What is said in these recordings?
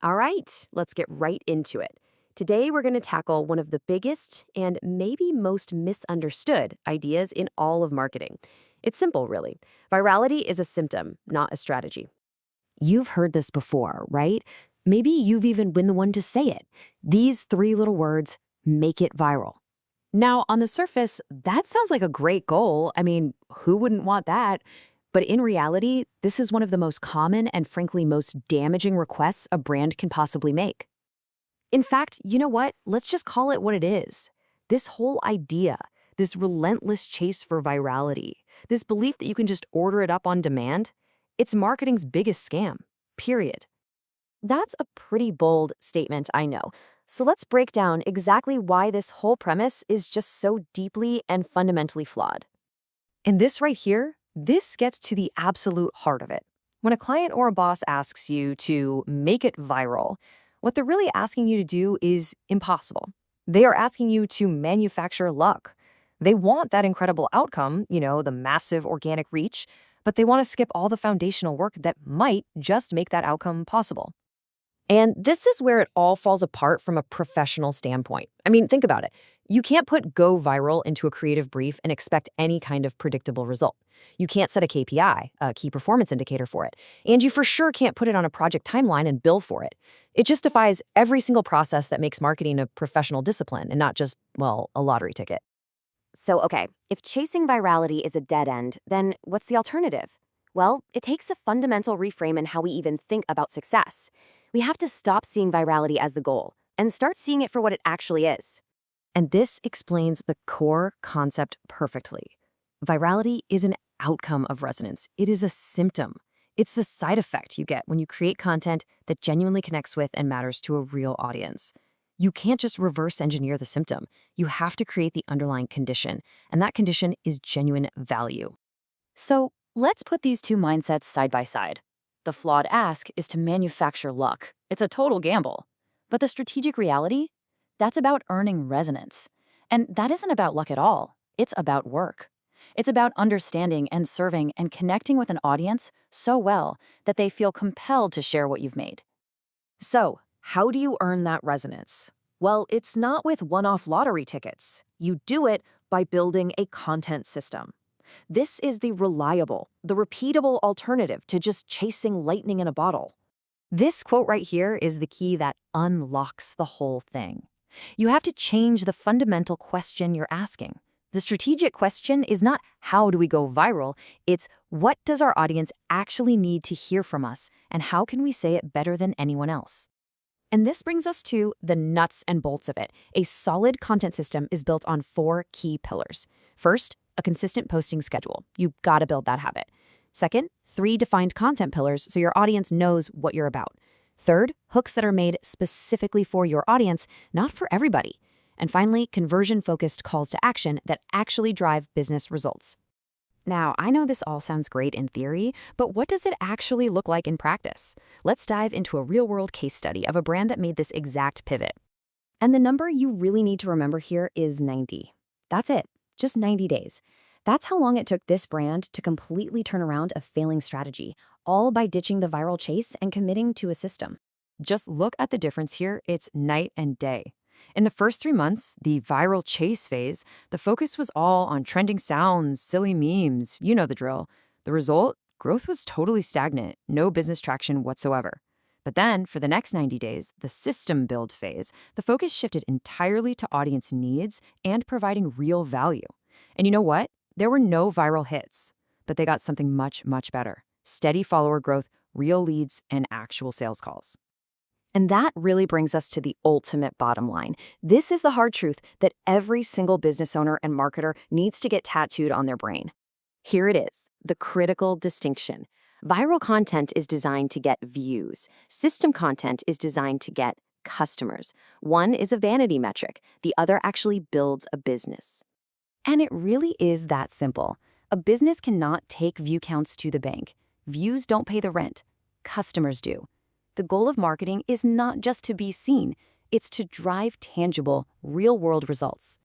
All right, let's get right into it. Today, we're going to tackle one of the biggest and maybe most misunderstood ideas in all of marketing. It's simple, really. Virality is a symptom, not a strategy. You've heard this before, right? Maybe you've even been the one to say it. These three little words make it viral. Now, on the surface, that sounds like a great goal. I mean, who wouldn't want that? But in reality, this is one of the most common and frankly most damaging requests a brand can possibly make. In fact, you know what? Let's just call it what it is. This whole idea, this relentless chase for virality, this belief that you can just order it up on demand, it's marketing's biggest scam, period. That's a pretty bold statement, I know. So let's break down exactly why this whole premise is just so deeply and fundamentally flawed. And this right here, this gets to the absolute heart of it. When a client or a boss asks you to make it viral, what they're really asking you to do is impossible. They are asking you to manufacture luck. They want that incredible outcome, the massive organic reach, but they want to skip all the foundational work that might just make that outcome possible. And this is where it all falls apart from a professional standpoint. I mean, think about it. You can't put go viral into a creative brief and expect any kind of predictable result. You can't set a KPI, a key performance indicator for it. And you for sure can't put it on a project timeline and bill for it. It just defies every single process that makes marketing a professional discipline and not just, well, a lottery ticket. So, okay, if chasing virality is a dead end, then what's the alternative? Well, it takes a fundamental reframe in how we even think about success. We have to stop seeing virality as the goal and start seeing it for what it actually is. And this explains the core concept perfectly. Virality is an outcome of resonance. It is a symptom. It's the side effect you get when you create content that genuinely connects with and matters to a real audience. You can't just reverse engineer the symptom. You have to create the underlying condition, and that condition is genuine value. So let's put these two mindsets side by side. The flawed ask is to manufacture luck. It's a total gamble. But the strategic reality? That's about earning resonance. And that isn't about luck at all. It's about work. It's about understanding and serving and connecting with an audience so well that they feel compelled to share what you've made. So, how do you earn that resonance? Well, it's not with one-off lottery tickets. You do it by building a content system. This is the reliable, the repeatable alternative to just chasing lightning in a bottle. This quote right here is the key that unlocks the whole thing. You have to change the fundamental question you're asking. The strategic question is not how do we go viral, it's what does our audience actually need to hear from us and how can we say it better than anyone else? And this brings us to the nuts and bolts of it. A solid content system is built on 4 key pillars. First, a consistent posting schedule. You've got to build that habit. Second, 3 defined content pillars so your audience knows what you're about. Third, hooks that are made specifically for your audience, not for everybody. And finally, conversion-focused calls to action that actually drive business results. Now, I know this all sounds great in theory, but what does it actually look like in practice? Let's dive into a real-world case study of a brand that made this exact pivot. And the number you really need to remember here is 90. That's it. Just 90 days. That's how long it took this brand to completely turn around a failing strategy, all by ditching the viral chase and committing to a system. Just look at the difference here. It's night and day. In the first 3 months, the viral chase phase, the focus was all on trending sounds, silly memes, you know the drill. The result? Growth was totally stagnant, no business traction whatsoever. But then, for the next 90 days, the system build phase, the focus shifted entirely to audience needs and providing real value. And you know what? There were no viral hits, but they got something much, much better. Steady follower growth, real leads, and actual sales calls. And that really brings us to the ultimate bottom line. This is the hard truth that every single business owner and marketer needs to get tattooed on their brain. Here it is, the critical distinction. Viral content is designed to get views. System content is designed to get customers. One is a vanity metric. The other actually builds a business. And it really is that simple. A business cannot take view counts to the bank. Views don't pay the rent. Customers do. The goal of marketing is not just to be seen. It's to drive tangible, real-world results.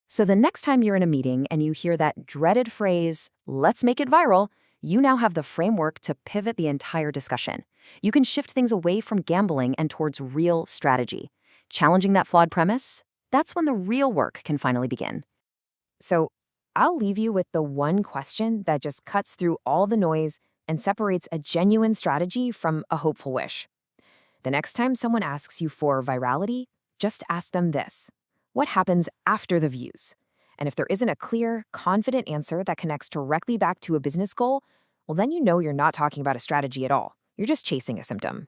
So the next time you're in a meeting and you hear that dreaded phrase, "let's make it viral," you now have the framework to pivot the entire discussion. You can shift things away from gambling and towards real strategy. Challenging that flawed premise? That's when the real work can finally begin. So, I'll leave you with the one question that just cuts through all the noise and separates a genuine strategy from a hopeful wish. The next time someone asks you for virality, just ask them this: what happens after the views? And if there isn't a clear, confident answer that connects directly back to a business goal, well, then you know you're not talking about a strategy at all. You're just chasing a symptom.